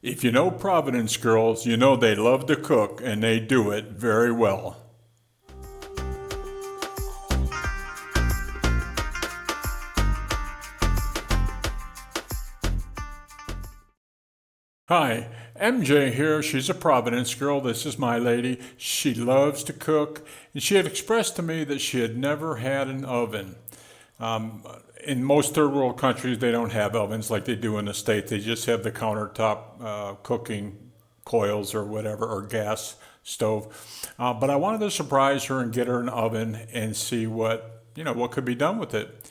If you know Providence girls, you know they love to cook and they do it very well. Hi, MJ here. She's a Providence girl. This is my lady. She loves to cook, and she had expressed to me that she had never had an oven. Um, in most third world countries, they don't have ovens like they do in the States. They just have the countertop cooking coils or whatever, or gas stove. But I wanted to surprise her and get her an oven and see what could be done with it.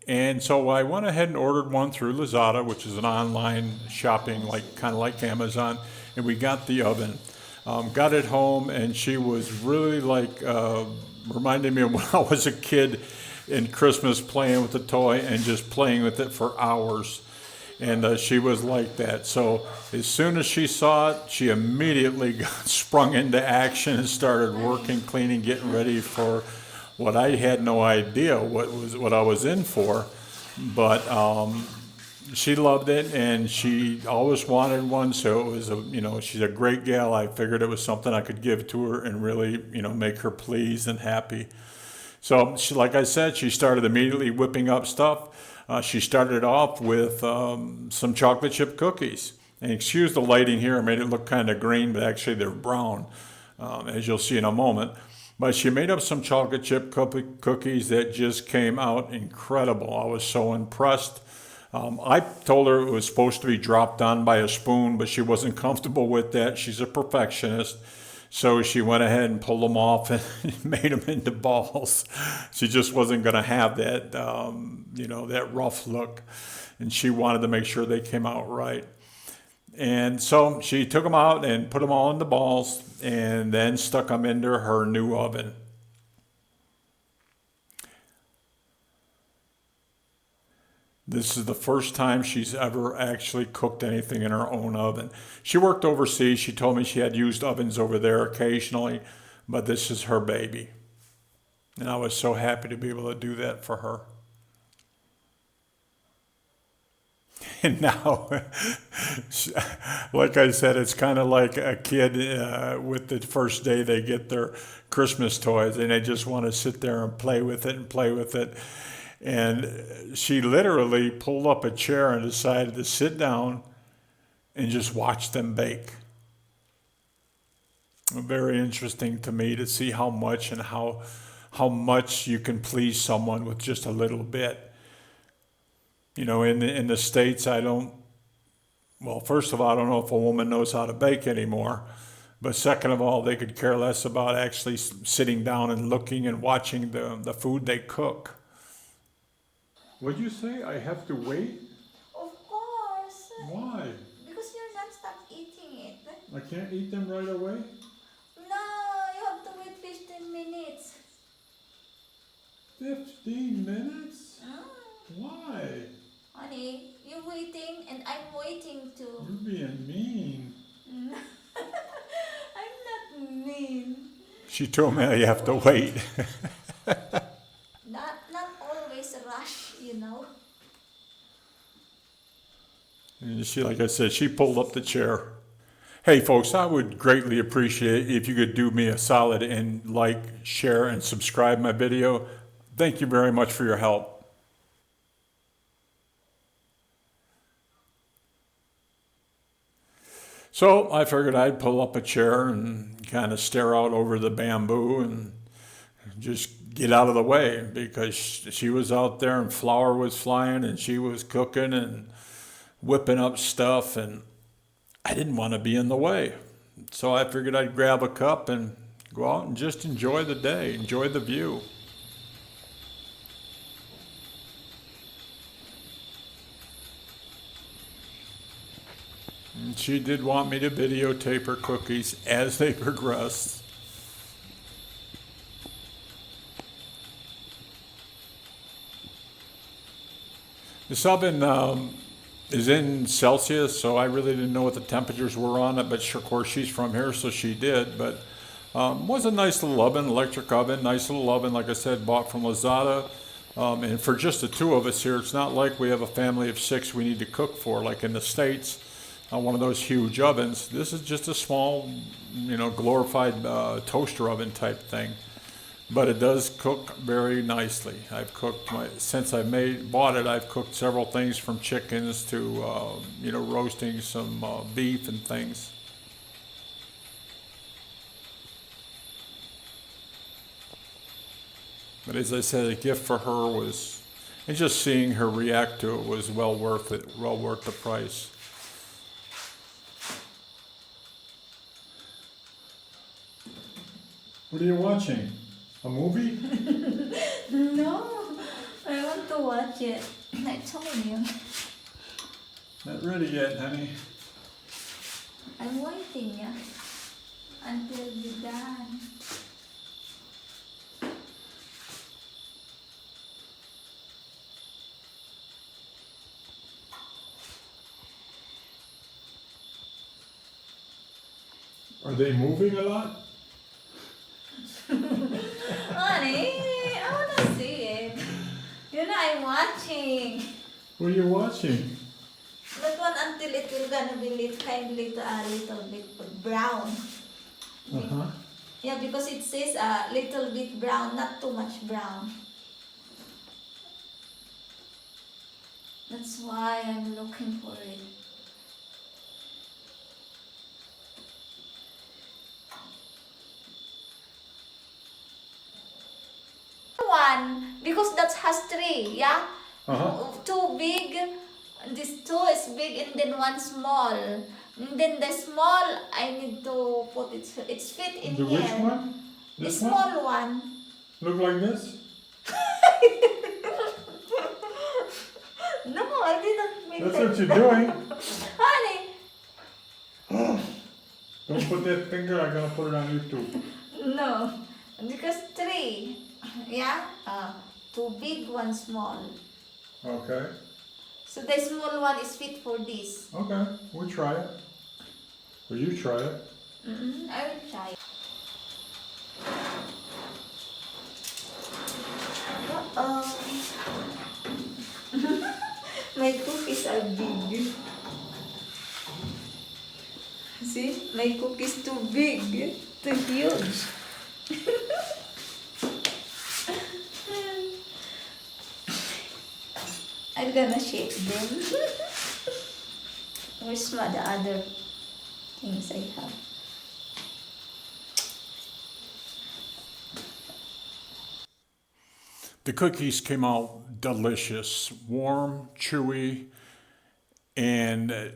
And so I went ahead and ordered one through Lazada, which is an online shopping, kind of like Amazon, and we got the oven. Got it home, and she was really reminded me of when I was a kid in Christmas, playing with the toy and just playing with it for hours. And she was like that. So as soon as she saw it, she immediately got sprung into action and started working, cleaning, getting ready for what I had no idea what I was in for. But she loved it, and she always wanted one. So it was she's a great gal. I figured it was something I could give to her and really make her pleased and happy. So she, like I said, she started immediately whipping up stuff. She started off with some chocolate chip cookies. And excuse the lighting here, I made it look kind of green, but actually they're brown, as you'll see in a moment. But she made up some chocolate chip cookies that just came out incredible. I was so impressed. I told her it was supposed to be dropped on by a spoon, but she wasn't comfortable with that. She's a perfectionist. So she went ahead and pulled them off and made them into balls. She just wasn't going to have that rough look. And she wanted to make sure they came out right. And so she took them out and put them all into balls and then stuck them into her new oven. This is the first time she's ever actually cooked anything in her own oven. She worked overseas. She told me she had used ovens over there occasionally, but this is her baby. And I was so happy to be able to do that for her. And now, like I said, it's kind of like a kid with the first day they get their Christmas toys, and they just want to sit there and play with it and play with it. And she literally pulled up a chair and decided to sit down and just watch them bake. Very interesting to me to see how much and how much you can please someone with just a little bit. In the States, first of all, I don't know if a woman knows how to bake anymore. But second of all, they could care less about actually sitting down and looking and watching the food they cook. What'd you say? I have to wait? Of course. Why? Because you're not stop eating it. I can't eat them right away? No, you have to wait 15 minutes. 15 minutes? Ah, Why? honey, you're waiting and I'm waiting too. You're being mean. I'm not mean. She told me I have to wait. Not always rush. And she, like I said, she pulled up the chair. Hey folks, I would greatly appreciate it if you could do me a solid and share, and subscribe my video. Thank you very much for your help. So I figured I'd pull up a chair and kind of stare out over the bamboo and just get out of the way, because she was out there and flour was flying and she was cooking and whipping up stuff, and I didn't want to be in the way. So I figured I'd grab a cup and go out and just enjoy the day, enjoy the view. And she did want me to videotape her cookies as they progressed. This oven is in Celsius, so I really didn't know what the temperatures were on it, but of course she's from here, so she did. But was a nice little oven, electric oven, nice little oven, like I said, bought from Lazada. And for just the two of us here, it's not like we have a family of 6 we need to cook for, like in the States. one of those huge ovens. This is just a small, glorified toaster oven type thing. But it does cook very nicely. I've cooked since I bought it. I've cooked several things from chickens to roasting some beef and things. But as I said, a gift for her was, and just seeing her react to it was well worth it, well worth the price. What are you watching? A movie? No, I want to watch it. I told you. Not ready yet, honey. I'm waiting, yeah, until you're done. Are they moving a lot? Honey, I want to see it. I'm watching. What are you watching? That one until it will gonna be kind little bit brown. Uh-huh. Yeah, because it says a little bit brown, not too much brown. That's why I'm looking for it. One, because that has three, yeah? Uh-huh. Two big, this two is big and then one small. And then the small, I need to put it's fit in The here. which one? The This small one. Look like this? No, I didn't make That's that. what you're doing. Honey, Don't put that finger, I'm gonna put it on YouTube. no, because three, yeah? Two big, one small. Okay. So the small one is fit for this. Okay, we'll try it. Or you try it. I will try. Uh-oh. My cookies are big. See, my cookies too big, too huge. I'm gonna shape them. Where's the other things I have? The cookies came out delicious, warm, chewy, and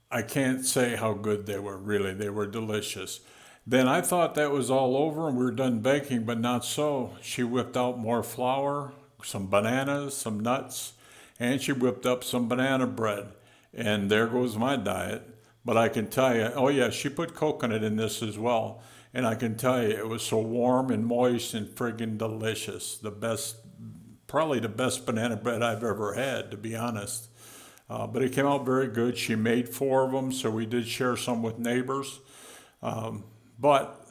I can't say how good they were, really. They were delicious. Then I thought that was all over and we were done baking, but not so. She whipped out more flour, some bananas, some nuts, and she whipped up some banana bread. And there goes my diet. But I can tell you, oh yeah, she put coconut in this as well. And I can tell you, it was so warm and moist and friggin' delicious. The best, probably the best banana bread I've ever had, to be honest. But it came out very good. She made 4 of them, so we did share some with neighbors. But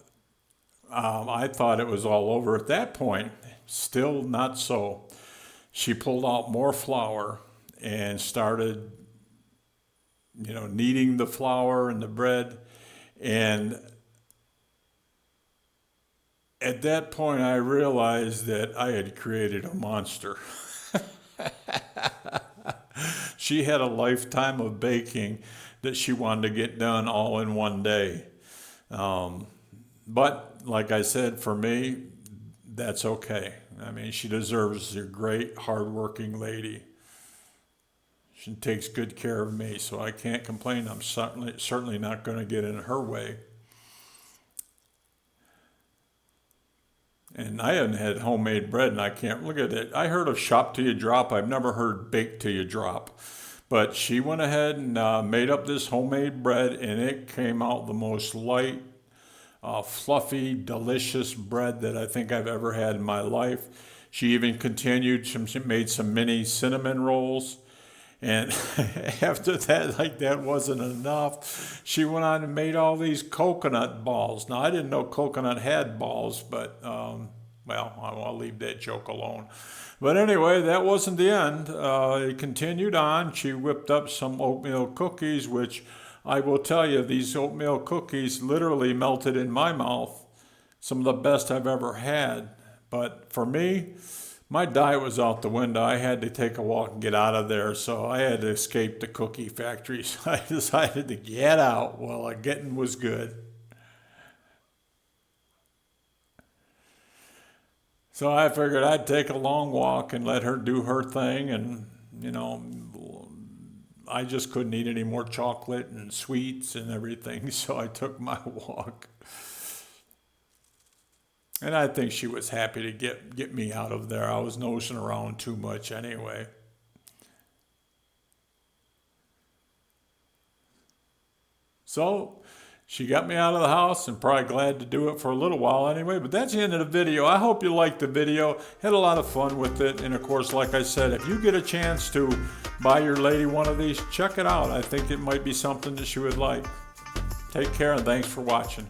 I thought it was all over at that point. Still not so. She pulled out more flour and started, kneading the flour and the bread. And at that point, I realized that I had created a monster. She had a lifetime of baking that she wanted to get done all in one day. But like I said, for me, that's okay. I mean, she deserves a great, hardworking lady. She takes good care of me, so I can't complain. I'm certainly not going to get in her way. And I haven't had homemade bread, and I can't look at it. I heard of shop till you drop. I've never heard bake till you drop. But she went ahead and made up this homemade bread, and it came out the most light, fluffy, delicious bread that I think I've ever had in my life. She even continued, she made some mini cinnamon rolls. And after that, like that wasn't enough, she went on and made all these coconut balls. Now, I didn't know coconut had balls, but, well, I'll leave that joke alone. But anyway, that wasn't the end. It continued on. She whipped up some oatmeal cookies, which I will tell you, these oatmeal cookies literally melted in my mouth. Some of the best I've ever had. But for me, my diet was out the window. I had to take a walk and get out of there, so I had to escape the cookie factories. I decided to get out while getting was good. So I figured I'd take a long walk and let her do her thing, and I just couldn't eat any more chocolate and sweets and everything, so I took my walk. And I think she was happy to get me out of there. I was nosing around too much anyway. So she got me out of the house, and probably glad to do it for a little while anyway. But that's the end of the video. I hope you liked the video. Had a lot of fun with it. And of course, like I said, if you get a chance to buy your lady one of these, check it out. I think it might be something that she would like. Take care, and thanks for watching.